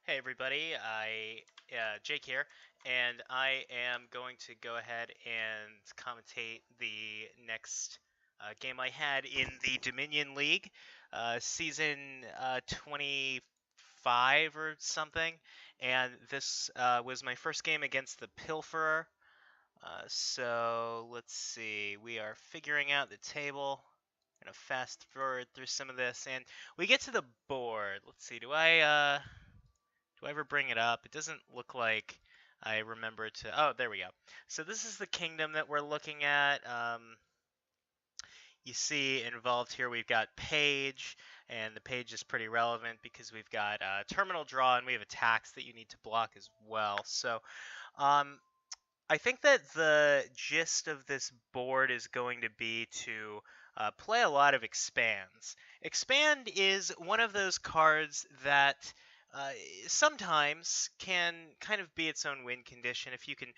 Hey everybody, Jake here, and I am going to go ahead and commentate the next game I had in the Dominion League, season 25 or something, and this was my first game against the Pilferer. So let's see, we are figuring out the table. I'm gonna fast forward through some of this, and we get to the board. Let's see, do I ever bring it up? It doesn't look like I remember to. Oh, there we go. So this is the kingdom that we're looking at. You see involved here we've got page, and the page is pretty relevant because we've got terminal draw and we have attacks that you need to block as well. So um, I think that the gist of this board is going to be to play a lot of expands. Expand is one of those cards that uh, sometimes can kind of be its own win condition. If you can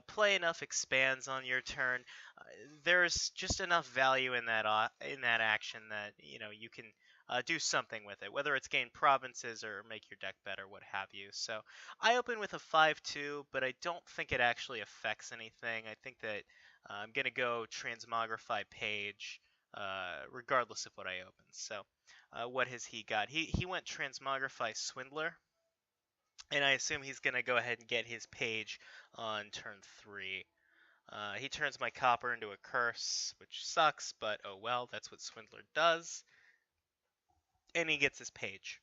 play enough expands on your turn, uh, there's just enough value in that action that you can do something with it, whether it's gain provinces or make your deck better, what have you. So I open with a 5-2, but I don't think it actually affects anything. I think that I'm going to go Transmogrify Page, regardless of what I open. So what has he got? He went Transmogrify Swindler, and I assume he's going to go ahead and get his Page on turn 3. He turns my Copper into a Curse, which sucks, but oh well, that's what Swindler does. And he gets his Page.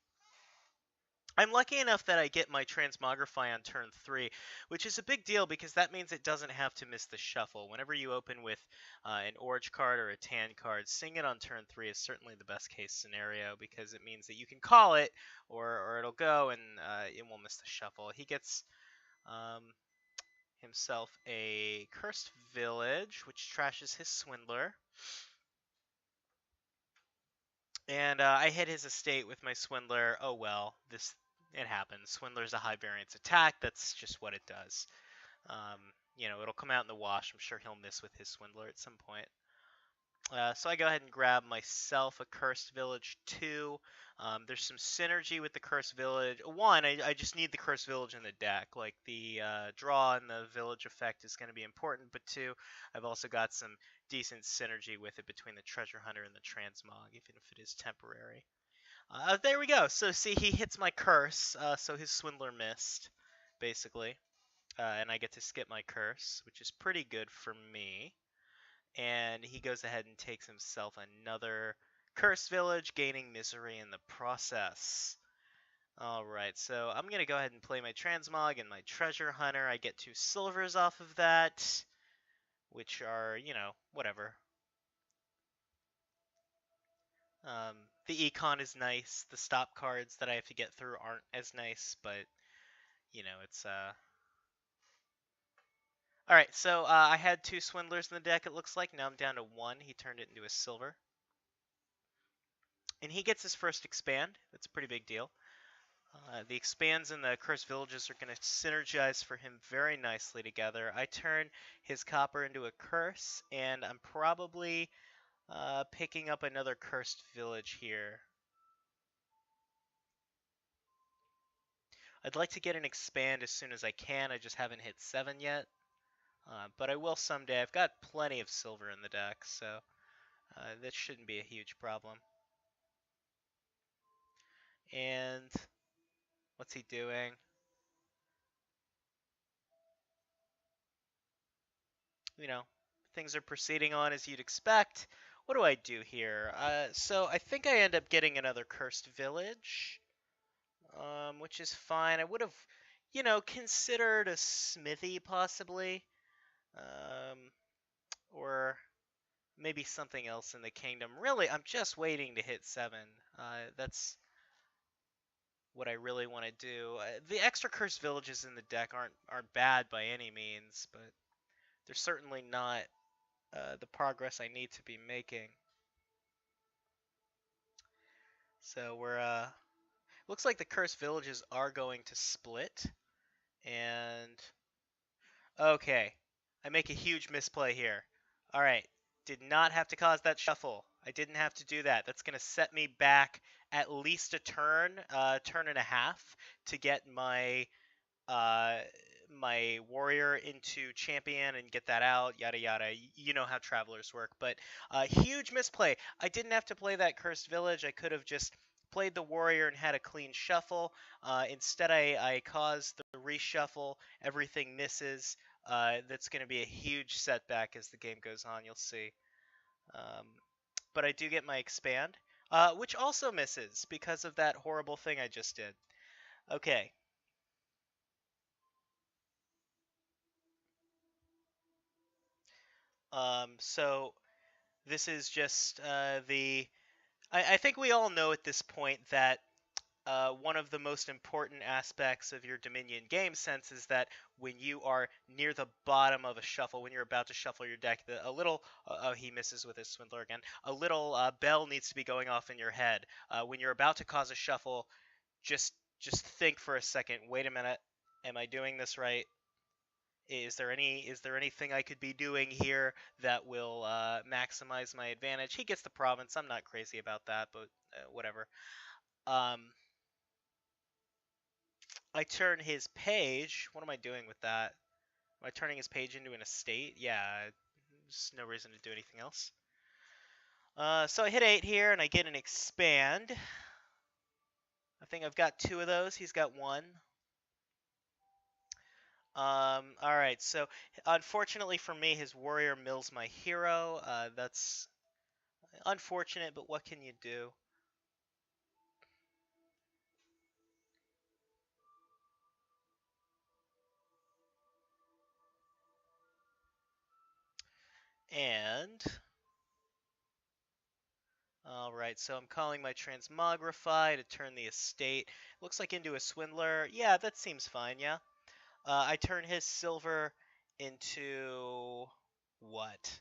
I'm lucky enough that I get my Transmogrify on turn 3, which is a big deal because that means it doesn't have to miss the shuffle. Whenever you open with an orange card or a tan card, seeing it on turn 3 is certainly the best case scenario because it means that you can call it or it'll go and it won't miss the shuffle. He gets um, himself a Cursed Village, which trashes his Swindler. And I hit his estate with my Swindler. Oh well, it happens. Swindler's a high variance attack. That's just what it does. Um, it'll come out in the wash. I'm sure he'll miss with his Swindler at some point. So I go ahead and grab myself a Cursed Village 2. There's some synergy with the Cursed Village. One, I just need the Cursed Village in the deck. Like the draw and the Village effect is going to be important. But two, I've also got some decent synergy with it between the Treasure Hunter and the Transmog, even if it is temporary. There we go. So see, he hits my curse, so his Swindler missed, basically. And I get to skip my curse, which is pretty good for me. And he goes ahead and takes himself another Cursed Village, gaining misery in the process. Alright, so I'm going to go ahead and play my Transmog and my Treasure Hunter. I get 2 silvers off of that, which are, whatever. The econ is nice. The stop cards that I have to get through aren't as nice, but, it's, Alright, so I had 2 Swindlers in the deck, it looks like. Now I'm down to 1. He turned it into a silver. And he gets his first expand. That's a pretty big deal. The expands and the Cursed Villages are going to synergize for him very nicely together. I turn his Copper into a Curse, and I'm probably picking up another Cursed Village here. I'd like to get an expand as soon as I can. I just haven't hit 7 yet. But I will someday. I've got plenty of silver in the deck, so that shouldn't be a huge problem. And what's he doing? Things are proceeding on as you'd expect. What do I do here? So I think I end up getting another Cursed Village, which is fine. I would have, considered a smithy possibly, or maybe something else in the kingdom. Really, I'm just waiting to hit 7. That's what I really want to do. The extra Cursed Villages in the deck aren't bad by any means, but they're certainly not the progress I need to be making. So looks like the Cursed Villages are going to split, and okay, I make a huge misplay here. All right, did not have to cause that shuffle. I didn't have to do that. That's going to set me back at least a turn, turn and a half to get uh, my warrior into champion and get that out, yada yada. You know how travelers work. But huge misplay. I didn't have to play that cursed village. I could have just played the warrior and had a clean shuffle. Instead, I caused the reshuffle. Everything misses. That's going to be a huge setback as the game goes on. You'll see. Um, but I do get my expand, which also misses because of that horrible thing I just did. Okay. So this is just the. I think we all know at this point that one of the most important aspects of your Dominion game sense is that when you are near the bottom of a shuffle, when you're about to shuffle your deck, a little oh, he misses with his Swindler again. A little bell needs to be going off in your head when you're about to cause a shuffle. Just think for a second. Wait a minute. Am I doing this right? Is there anything I could be doing here that will maximize my advantage? He gets the province. I'm not crazy about that, but whatever. Um, I turn his page. What am I doing with that? Am I turning his page into an estate? Yeah, there's no reason to do anything else. So I hit 8 here, and I get an expand. I think I've got 2 of those. He's got 1. All right, so unfortunately for me, his warrior mills my hero. That's unfortunate, but what can you do? And all right, so I'm calling my transmogrify to turn the estate. Looks like into a swindler. Yeah, that seems fine. Yeah. I turn his silver into what?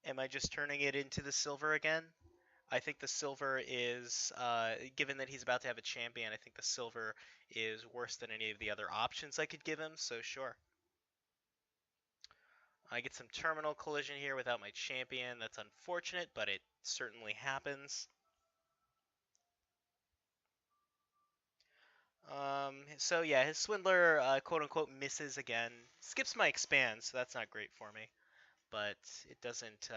Am I just turning it into the silver again? I think the silver is, given that he's about to have a champion, I think the silver is worse than any of the other options I could give him, so sure. I get some terminal collision here without my champion. That's unfortunate, but it certainly happens. So yeah, his Swindler, quote-unquote, misses again. Skips my expand, so that's not great for me. But it doesn't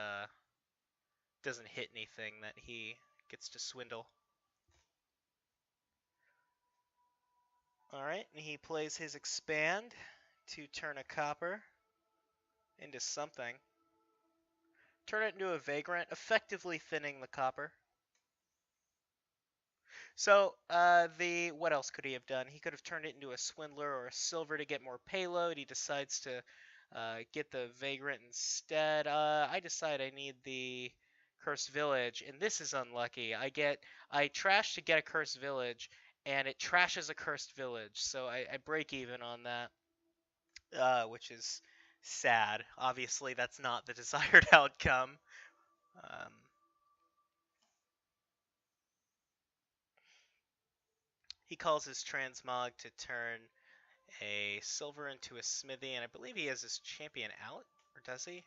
hit anything that he gets to swindle. Alright, and he plays his expand to turn a copper into something. Turn it into a vagrant, effectively thinning the copper. So, what else could he have done? He could have turned it into a swindler or a silver to get more payload. He decides to get the vagrant instead. I decide I need the cursed village, and this is unlucky. I trash to get a cursed village, and it trashes a cursed village. So I break even on that, which is sad. Obviously, that's not the desired outcome. Um, he calls his transmog to turn a silver into a smithy, and I believe he has his champion out, or does he?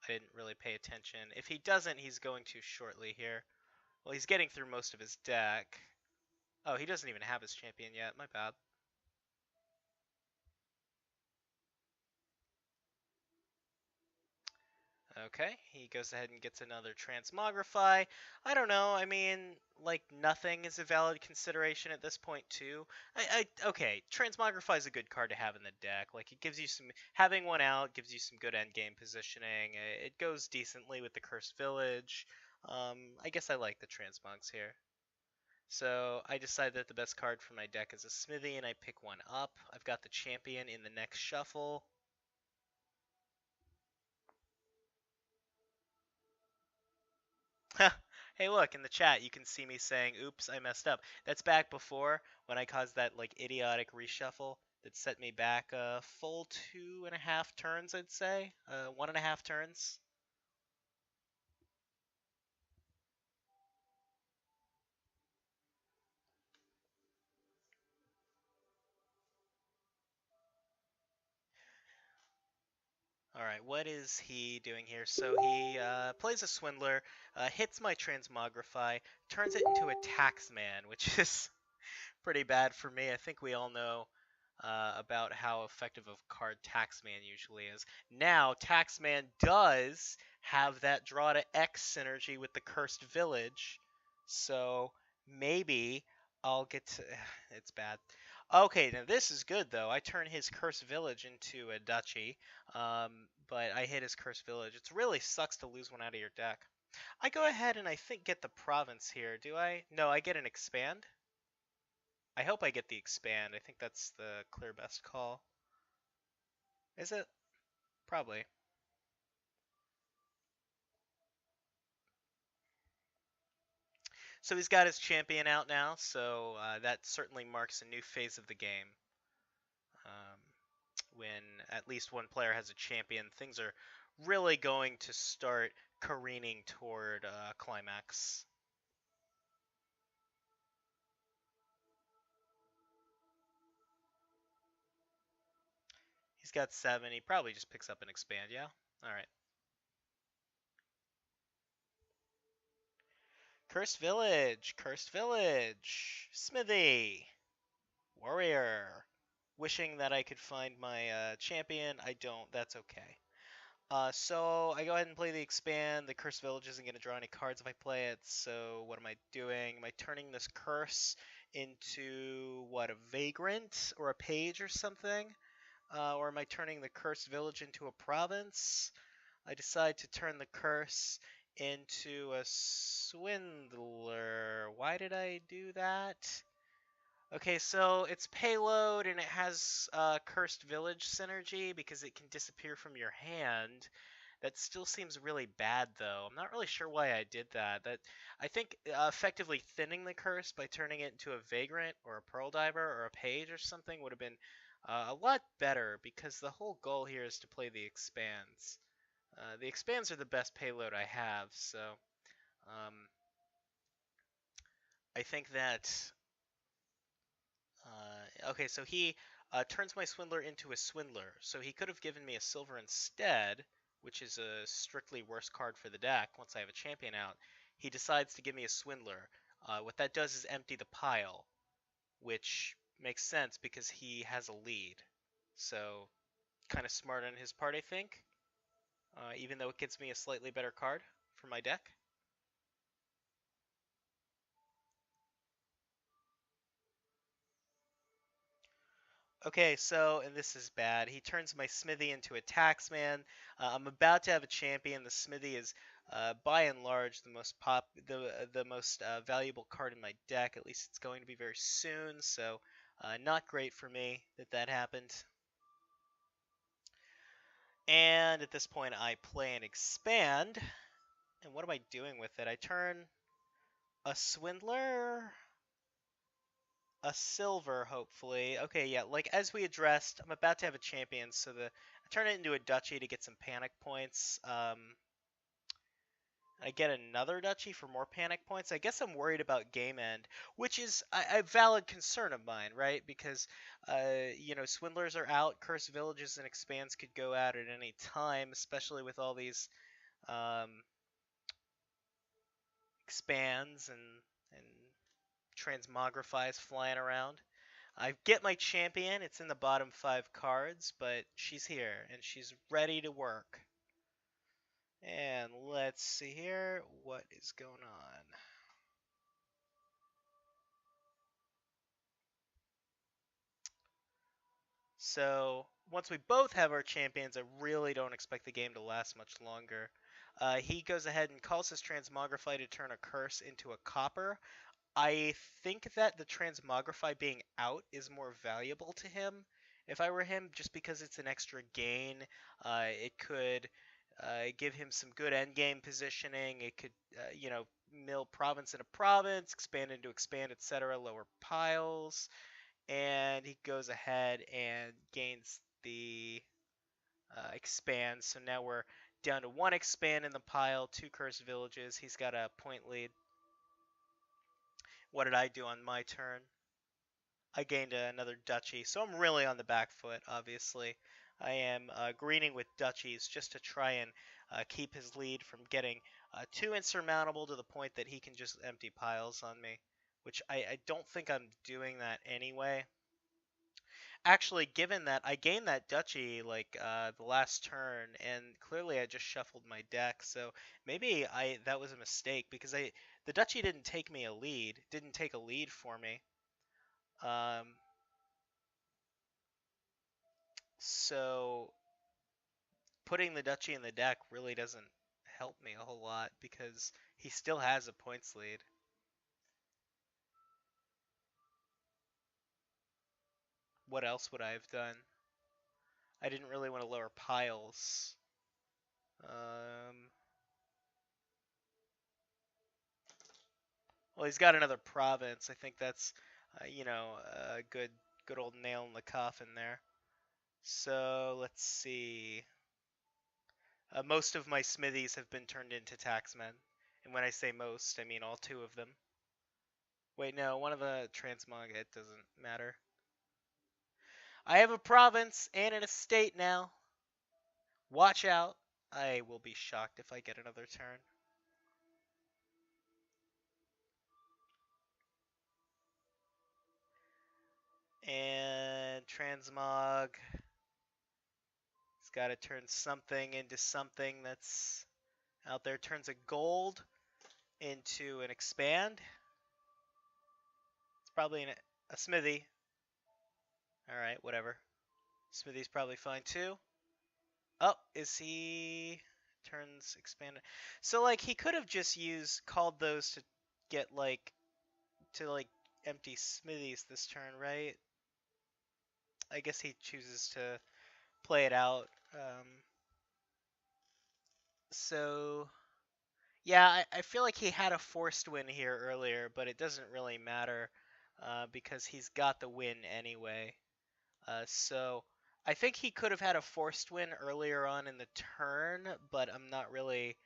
I didn't really pay attention. If he doesn't, he's going to shortly here. Well, he's getting through most of his deck. Oh, he doesn't even have his champion yet. My bad. Okay, he goes ahead and gets another Transmogrify. I don't know, I mean, like, nothing is a valid consideration at this point, too. Okay, Transmogrify is a good card to have in the deck. Like, it gives you some, having one out gives you some good endgame positioning. It goes decently with the Cursed Village. I guess I like the Transmogs here. So I decide that the best card for my deck is a Smithy, and I pick one up. I've got the champion in the next shuffle. Hey, look, in the chat, you can see me saying, oops, I messed up. That's back before when I caused that, like, idiotic reshuffle that set me back a full 2.5 turns, I'd say. 1.5 turns. All right, what is he doing here? So he plays a Swindler, hits my Transmogrify, turns it into a Taxman, which is pretty bad for me. I think we all know about how effective of a card Taxman usually is. Now, Taxman does have that draw to X synergy with the Cursed Village, so maybe I'll get to... It's bad. Okay, now this is good, though. I turn his Cursed Village into a Duchy, but I hit his Cursed Village. It really sucks to lose one out of your deck. I go ahead and I think get the Province here. Do I? No, I get an Expand. I hope I get the Expand. I think that's the clear best call. Is it? Probably. So he's got his champion out now, so that certainly marks a new phase of the game. Um, when at least one player has a champion, things are really going to start careening toward climax. He's got 7. He probably just picks up an expand, yeah? Alright. Cursed Village! Cursed Village! Smithy! Warrior! Wishing that I could find my champion. I don't. That's okay. So I go ahead and play the expand. The Cursed Village isn't going to draw any cards if I play it, so what am I doing? Am I turning this curse into, what, a Vagrant or a Page or something? Or am I turning the Cursed Village into a Province? I decide to turn the curse into a Swindler. Why did I do that? Okay, so it's payload and it has Cursed Village synergy because it can disappear from your hand. That still seems really bad, though. I'm not really sure why I did that. I think effectively thinning the curse by turning it into a Vagrant or a Pearl Diver or a Page or something would have been a lot better because the whole goal here is to play the expands. The expands are the best payload I have, so um, I think that okay, so he turns my Swindler into a Swindler. So he could have given me a Silver instead, which is a strictly worse card for the deck once I have a champion out. He decides to give me a Swindler. What that does is empty the pile, which makes sense because he has a lead. So kind of smart on his part, I think, even though it gets me a slightly better card for my deck. Okay, so, and this is bad. He turns my Smithy into a Taxman. I'm about to have a champion. The Smithy is, by and large, the most valuable card in my deck. At least it's going to be very soon. So, not great for me that that happened. And at this point, I play an expand. And what am I doing with it? I turn a Swindler. A silver, hopefully. Okay, yeah, like as we addressed, I'm about to have a champion, so I turn it into a duchy to get some panic points. I get another duchy for more panic points. I guess I'm worried about game end, which is a valid concern of mine, right? Because, swindlers are out, cursed villages and expands could go out at any time, especially with all these um, expands and transmogrifies flying around. I get my champion. It's in the bottom 5 cards, but she's here and she's ready to work. And let's see here what is going on. So once we both have our champions, I really don't expect the game to last much longer. He goes ahead and calls his Transmogrify to turn a curse into a copper. I think that the Transmogrify being out is more valuable to him. If I were him, just because it's an extra gain, it could give him some good endgame positioning. It could, mill province into province, expand into expand, etc., lower piles. And he goes ahead and gains the expand. So now we're down to 1 expand in the pile, 2 cursed villages. He's got a point lead. What did I do on my turn? I gained another duchy, so I'm really on the back foot, obviously. I am greening with duchies just to try and keep his lead from getting too insurmountable to the point that he can just empty piles on me, which I don't think I'm doing that anyway. Actually, given that I gained that duchy like the last turn, and clearly I just shuffled my deck, so maybe that was a mistake because the duchy didn't take a lead for me. Um, so putting the duchy in the deck really doesn't help me a whole lot because he still has a points lead. What else would I have done? I didn't really want to lower piles. Um, well, he's got another province. I think that's, a good old nail in the coffin there. So let's see. Most of my smithies have been turned into taxmen, and when I say most, I mean all two of them. Wait, no, one of the transmog. It doesn't matter. I have a province and an estate now. Watch out. I will be shocked if I get another turn. And transmog. He's got to turn something into something that's out there. Turns a gold into an expand. It's probably a smithy. Alright, whatever. Smithy's probably fine too. Oh, is he turns expanded? So like he could have just called those to get empty smithies this turn, right? I guess he chooses to play it out. So yeah, I feel like he had a forced win here earlier, but it doesn't really matter because he's got the win anyway. So I think he could have had a forced win earlier on in the turn, but I'm not really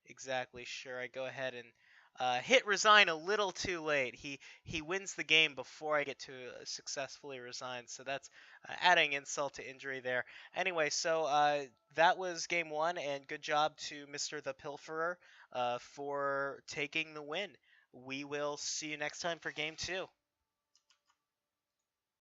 exactly sure. I go ahead and hit resign a little too late. He wins the game before I get to successfully resign, so that's adding insult to injury there. Anyway, so that was game one, and good job to Mr. the Pilferer for taking the win. We will see you next time for game two.